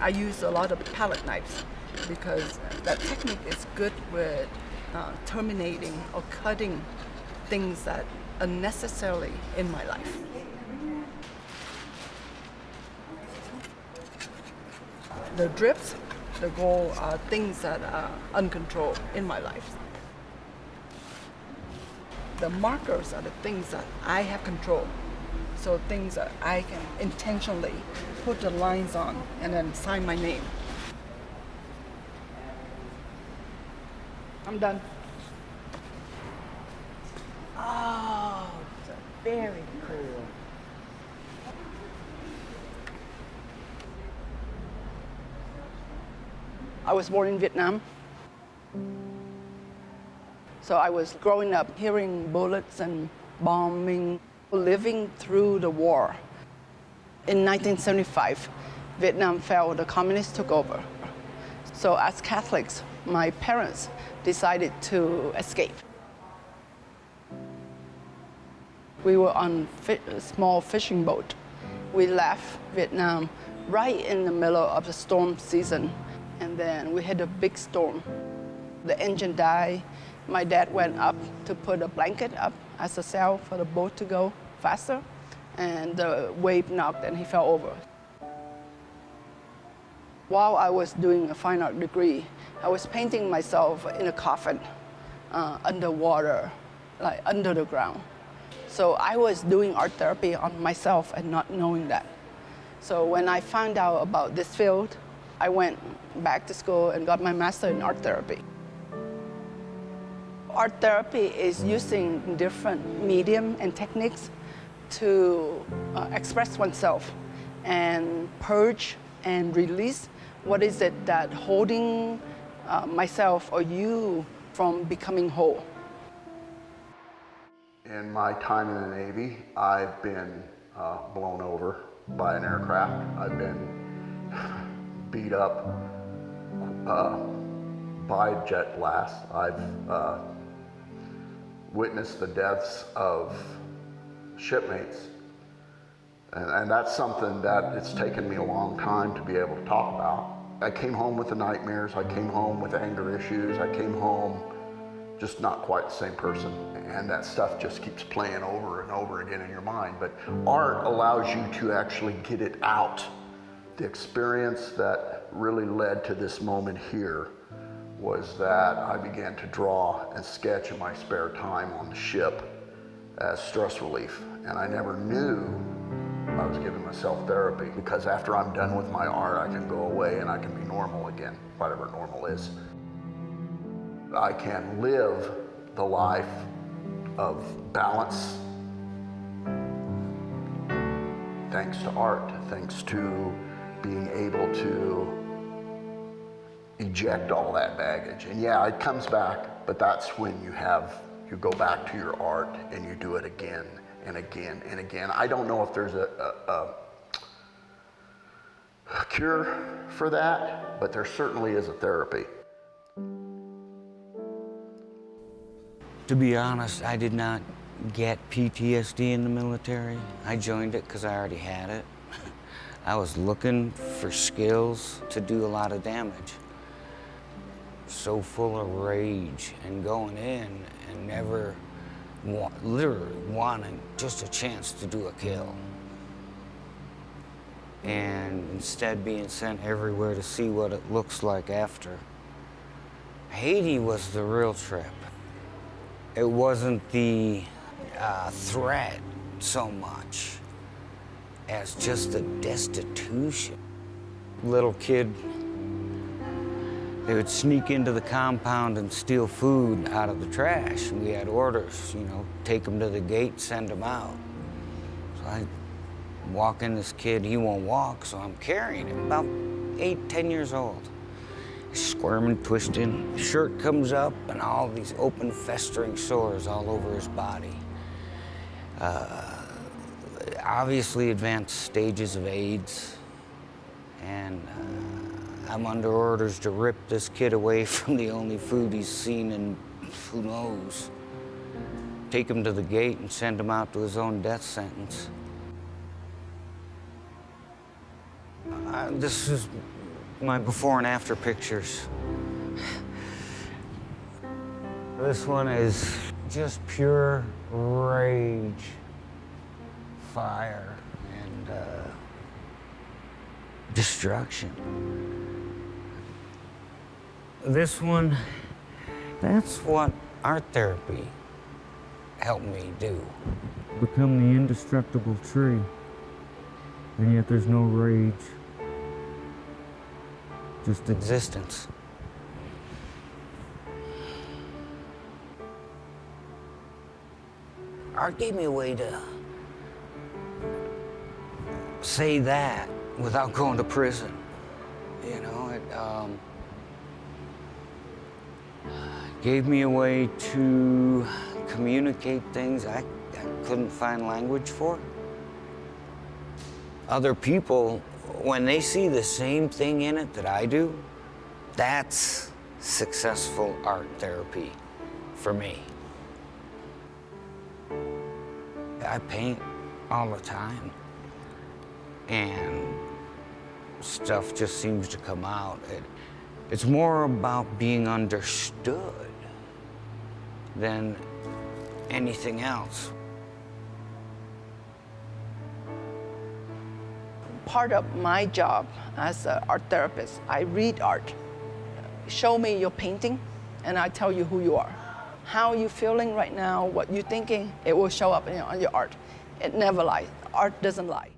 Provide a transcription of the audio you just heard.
I use a lot of palette knives because that technique is good with terminating or cutting things that are necessarily in my life. The drips, the goal are things that are uncontrolled in my life. The markers are the things that I have control. So things that I can intentionally put the lines on and then sign my name. I'm done. Oh, very cool. I was born in Vietnam. So I was growing up hearing bullets and bombing, living through the war. In 1975, Vietnam fell, the communists took over. So as Catholics, my parents decided to escape. We were on a small fishing boat. We left Vietnam right in the middle of the storm season, and then we had a big storm. The engine died. My dad went up to put a blanket up as a sail for the boat to go faster, and the wave knocked and he fell over. While I was doing a fine art degree, I was painting myself in a coffin underwater, like under the ground. So I was doing art therapy on myself and not knowing that. So when I found out about this field, I went back to school and got my master in art therapy. Art therapy is using different medium and techniques to express oneself and purge and release what is it that holding myself or you from becoming whole. In my time in the Navy, I've been blown over by an aircraft. I've been beat up by jet blasts. I've witnessed the deaths of shipmates. And that's something that it's taken me a long time to be able to talk about. I came home with the nightmares, I came home with anger issues, I came home just not quite the same person. And that stuff just keeps playing over and over again in your mind. But art allows you to actually get it out. The experience that really led to this moment here was that I began to draw and sketch in my spare time on the ship as stress relief. And I never knew I was giving myself therapy, because after I'm done with my art, I can go away and I can be normal again, whatever normal is. I can live the life of balance thanks to art, thanks to being able to eject all that baggage. And yeah, it comes back, but that's when you go back to your art and you do it again and again and again. I don't know if there's a cure for that, but there certainly is a therapy. To be honest, I did not get PTSD in the military. I joined it because I already had it. I was looking for skills to do a lot of damage. So full of rage and going in and never literally wanting just a chance to do a kill. And instead being sent everywhere to see what it looks like after. Haiti was the real trip. It wasn't the threat so much as just the destitution. Little kid, they would sneak into the compound and steal food out of the trash. And we had orders, take them to the gate, send them out. So I walk in this kid, he won't walk, so I'm carrying him, about 8, 10 years old. Squirming, twisting, shirt comes up and all these open festering sores all over his body. Obviously advanced stages of AIDS, and I'm under orders to rip this kid away from the only food he's seen in who knows. Take him to the gate and send him out to his own death sentence. This is my before and after pictures. This one is just pure rage, fire, and destruction. This one, that's what art therapy helped me do. Become the indestructible tree, and yet there's no rage, just existence. Art gave me a way to say that without going to prison. You know, it gave me a way to communicate things I couldn't find language for. Other people, when they see the same thing in it that I do, that's successful art therapy for me. I paint all the time, and stuff just seems to come out. It's more about being understood than anything else. Part of my job as an art therapist, I read art. Show me your painting, and I tell you who you are. How you feeling right now, what you thinking, it will show up on your art. It never lies. Art doesn't lie.